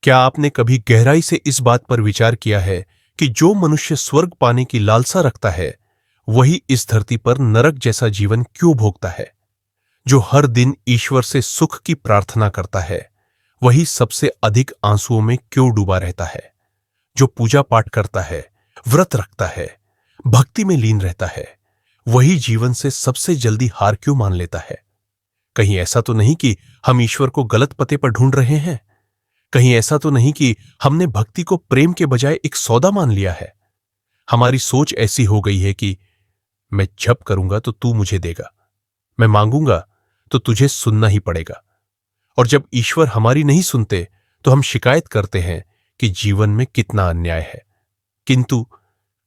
क्या आपने कभी गहराई से इस बात पर विचार किया है कि जो मनुष्य स्वर्ग पाने की लालसा रखता है वही इस धरती पर नरक जैसा जीवन क्यों भोगता है? जो हर दिन ईश्वर से सुख की प्रार्थना करता है वही सबसे अधिक आंसुओं में क्यों डूबा रहता है? जो पूजा पाठ करता है, व्रत रखता है, भक्ति में लीन रहता है, वही जीवन से सबसे जल्दी हार क्यों मान लेता है? कहीं ऐसा तो नहीं कि हम ईश्वर को गलत पते पर ढूंढ रहे हैं? कहीं ऐसा तो नहीं कि हमने भक्ति को प्रेम के बजाय एक सौदा मान लिया है? हमारी सोच ऐसी हो गई है कि मैं जप करूंगा तो तू मुझे देगा, मैं मांगूंगा तो तुझे सुनना ही पड़ेगा। और जब ईश्वर हमारी नहीं सुनते तो हम शिकायत करते हैं कि जीवन में कितना अन्याय है। किंतु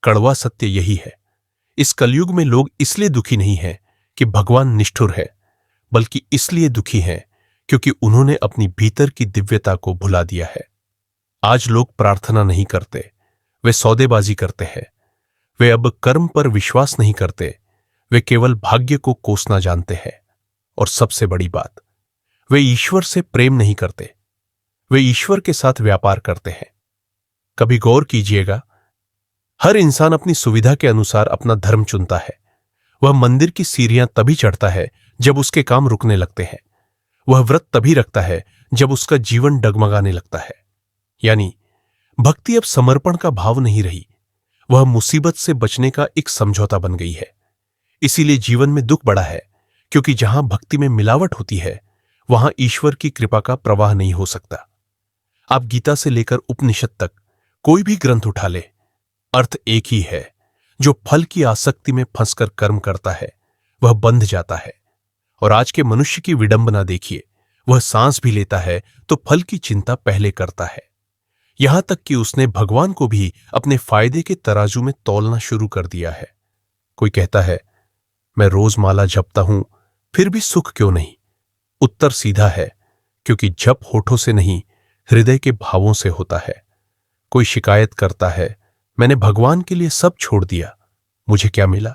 कड़वा सत्य यही है, इस कलयुग में लोग इसलिए दुखी नहीं हैं कि भगवान निष्ठुर है, बल्कि इसलिए दुखी हैं क्योंकि उन्होंने अपनी भीतर की दिव्यता को भुला दिया है। आज लोग प्रार्थना नहीं करते, वे सौदेबाजी करते हैं। वे अब कर्म पर विश्वास नहीं करते, वे केवल भाग्य को कोसना जानते हैं। और सबसे बड़ी बात, वे ईश्वर से प्रेम नहीं करते, वे ईश्वर के साथ व्यापार करते हैं। कभी गौर कीजिएगा, हर इंसान अपनी सुविधा के अनुसार अपना धर्म चुनता है। वह मंदिर की सीढ़ियां तभी चढ़ता है जब उसके काम रुकने लगते हैं। वह व्रत तभी रखता है जब उसका जीवन डगमगाने लगता है। यानी भक्ति अब समर्पण का भाव नहीं रही, वह मुसीबत से बचने का एक समझौता बन गई है। इसीलिए जीवन में दुख बढ़ा है, क्योंकि जहां भक्ति में मिलावट होती है वहां ईश्वर की कृपा का प्रवाह नहीं हो सकता। आप गीता से लेकर उपनिषद तक कोई भी ग्रंथ उठा ले, अर्थ एक ही है। जो फल की आसक्ति में फंसकर कर्म करता है वह बंध जाता है। और आज के मनुष्य की विडंबना देखिए, वह सांस भी लेता है तो फल की चिंता पहले करता है। यहां तक कि उसने भगवान को भी अपने फायदे के तराजू में तौलना शुरू कर दिया है। कोई कहता है, मैं रोज माला जपता हूं फिर भी सुख क्यों नहीं? उत्तर सीधा है, क्योंकि जप होठों से नहीं हृदय के भावों से होता है। कोई शिकायत करता है, मैंने भगवान के लिए सब छोड़ दिया, मुझे क्या मिला?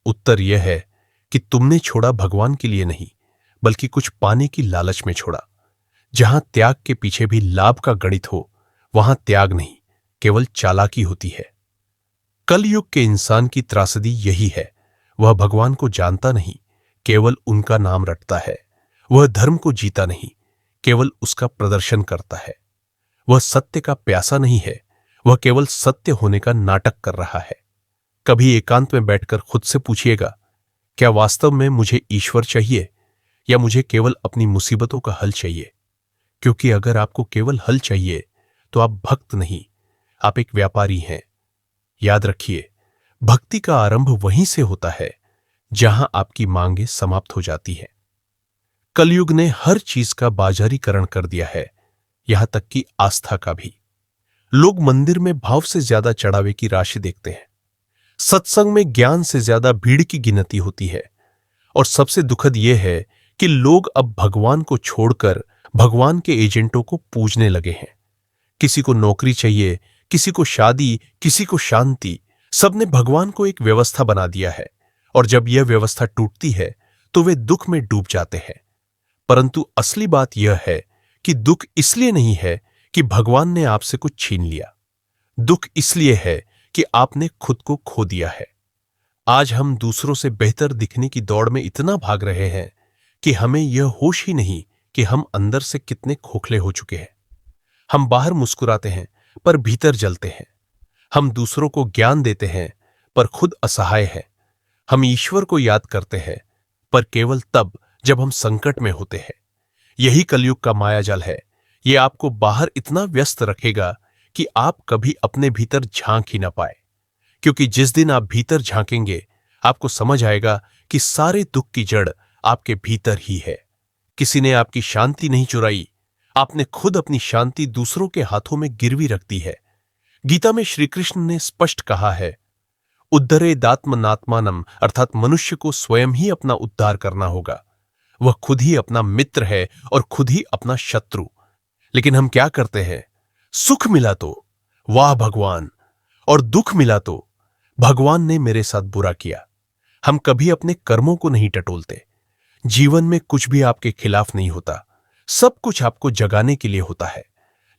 उत्तर यह है कि तुमने छोड़ा भगवान के लिए नहीं, बल्कि कुछ पाने की लालच में छोड़ा। जहां त्याग के पीछे भी लाभ का गणित हो वहां त्याग नहीं, केवल चालाकी होती है। कलयुग के इंसान की त्रासदी यही है, वह भगवान को जानता नहीं, केवल उनका नाम रटता है। वह धर्म को जीता नहीं, केवल उसका प्रदर्शन करता है। वह सत्य का प्यासा नहीं है, वह केवल सत्य होने का नाटक कर रहा है। कभी एकांत में बैठकर खुद से पूछिएगा, क्या वास्तव में मुझे ईश्वर चाहिए या मुझे केवल अपनी मुसीबतों का हल चाहिए? क्योंकि अगर आपको केवल हल चाहिए तो आप भक्त नहीं, आप एक व्यापारी हैं। याद रखिए, भक्ति का आरंभ वहीं से होता है जहां आपकी मांगें समाप्त हो जाती हैं। कलयुग ने हर चीज का बाजारीकरण कर दिया है, यहां तक कि आस्था का भी। लोग मंदिर में भाव से ज्यादा चढ़ावे की राशि देखते हैं, सत्संग में ज्ञान से ज्यादा भीड़ की गिनती होती है। और सबसे दुखद यह है कि लोग अब भगवान को छोड़कर भगवान के एजेंटों को पूजने लगे हैं। किसी को नौकरी चाहिए, किसी को शादी, किसी को शांति। सबने भगवान को एक व्यवस्था बना दिया है, और जब यह व्यवस्था टूटती है तो वे दुख में डूब जाते हैं। परंतु असली बात यह है कि दुख इसलिए नहीं है कि भगवान ने आपसे कुछ छीन लिया, दुख इसलिए है कि आपने खुद को खो दिया है। आज हम दूसरों से बेहतर दिखने की दौड़ में इतना भाग रहे हैं कि हमें यह होश ही नहीं कि हम अंदर से कितने खोखले हो चुके हैं। हम बाहर मुस्कुराते हैं पर भीतर जलते हैं। हम दूसरों को ज्ञान देते हैं पर खुद असहाय हैं। हम ईश्वर को याद करते हैं पर केवल तब जब हम संकट में होते हैं। यही कलयुग का मायाजाल है। यह आपको बाहर इतना व्यस्त रखेगा कि आप कभी अपने भीतर झांक ही ना पाए। क्योंकि जिस दिन आप भीतर झांकेंगे आपको समझ आएगा कि सारे दुख की जड़ आपके भीतर ही है। किसी ने आपकी शांति नहीं चुराई, आपने खुद अपनी शांति दूसरों के हाथों में गिरवी रख दी है। गीता में श्री कृष्ण ने स्पष्ट कहा है, उद्धरेदात्मनात्मानम, अर्थात मनुष्य को स्वयं ही अपना उद्धार करना होगा। वह खुद ही अपना मित्र है और खुद ही अपना शत्रु। लेकिन हम क्या करते हैं? सुख मिला तो वाह भगवान, और दुख मिला तो भगवान ने मेरे साथ बुरा किया। हम कभी अपने कर्मों को नहीं टटोलते। जीवन में कुछ भी आपके खिलाफ नहीं होता, सब कुछ आपको जगाने के लिए होता है।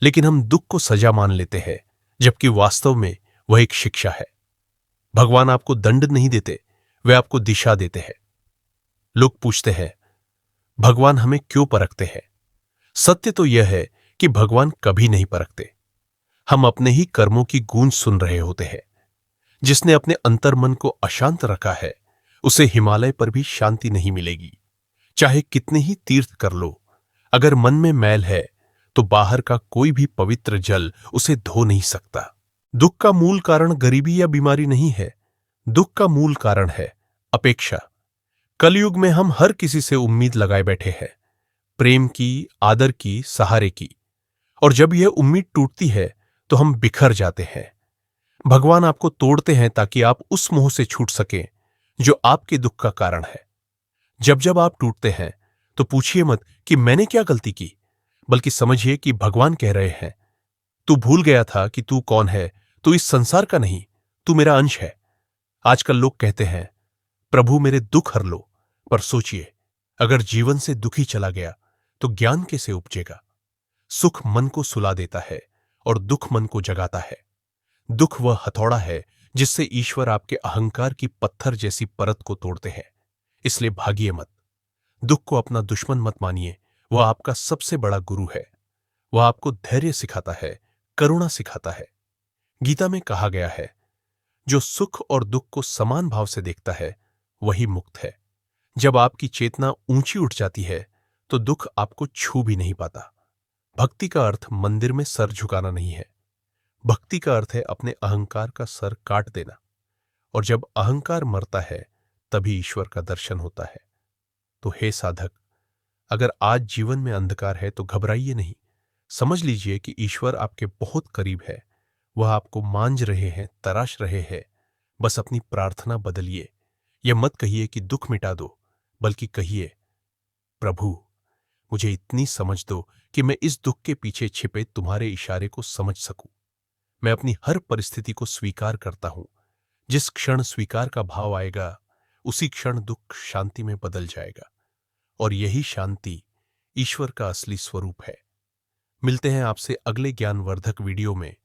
लेकिन हम दुख को सजा मान लेते हैं, जबकि वास्तव में वह एक शिक्षा है। भगवान आपको दंड नहीं देते, वे आपको दिशा देते हैं। लोग पूछते हैं, भगवान हमें क्यों परखते हैं? सत्य तो यह है कि भगवान कभी नहीं परखते। हम अपने ही कर्मों की गूंज सुन रहे होते हैं। जिसने अपने अंतर्मन को अशांत रखा है, उसे हिमालय पर भी शांति नहीं मिलेगी। चाहे कितने ही तीर्थ कर लो, अगर मन में मैल है तो बाहर का कोई भी पवित्र जल उसे धो नहीं सकता। दुख का मूल कारण गरीबी या बीमारी नहीं है। दुख का मूल कारण है अपेक्षा। कलयुग में हम हर किसी से उम्मीद लगाए बैठे हैं, प्रेम की, आदर की, सहारे की। और जब यह उम्मीद टूटती है तो हम बिखर जाते हैं। भगवान आपको तोड़ते हैं ताकि आप उस मोह से छूट सकें जो आपके दुख का कारण है। जब जब आप टूटते हैं तो पूछिए मत कि मैंने क्या गलती की, बल्कि समझिए कि भगवान कह रहे हैं, तू भूल गया था कि तू कौन है, तू इस संसार का नहीं, तू मेरा अंश है। आजकल लोग कहते हैं, प्रभु मेरे दुख हर लो, पर सोचिए, अगर जीवन से दुखी चला गया तो ज्ञान कैसे उपजेगा? सुख मन को सुला देता है और दुख मन को जगाता है। दुख वह हथौड़ा है जिससे ईश्वर आपके अहंकार की पत्थर जैसी परत को तोड़ते हैं। इसलिए भागिए मत। दुख को अपना दुश्मन मत मानिए, वह आपका सबसे बड़ा गुरु है। वह आपको धैर्य सिखाता है, करुणा सिखाता है। गीता में कहा गया है, जो सुख और दुख को समान भाव से देखता है वही मुक्त है। जब आपकी चेतना ऊंची उठ जाती है तो दुख आपको छू भी नहीं पाता। भक्ति का अर्थ मंदिर में सर झुकाना नहीं है। भक्ति का अर्थ है अपने अहंकार का सर काट देना। और जब अहंकार मरता है तभी ईश्वर का दर्शन होता है। तो हे साधक, अगर आज जीवन में अंधकार है तो घबराइए नहीं। समझ लीजिए कि ईश्वर आपके बहुत करीब है। वह आपको मांझ रहे हैं, तराश रहे हैं। बस अपनी प्रार्थना बदलिए। यह मत कहिए कि दुख मिटा दो, बल्कि कहिए, प्रभु मुझे इतनी समझ दो कि मैं इस दुख के पीछे छिपे तुम्हारे इशारे को समझ सकूं। मैं अपनी हर परिस्थिति को स्वीकार करता हूं। जिस क्षण स्वीकार का भाव आएगा, उसी क्षण दुख शांति में बदल जाएगा। और यही शांति ईश्वर का असली स्वरूप है। मिलते हैं आपसे अगले ज्ञानवर्धक वीडियो में।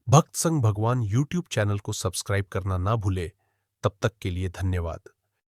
भक्त संग भगवान यूट्यूब चैनल को सब्सक्राइब करना ना भूले। तब तक के लिए धन्यवाद।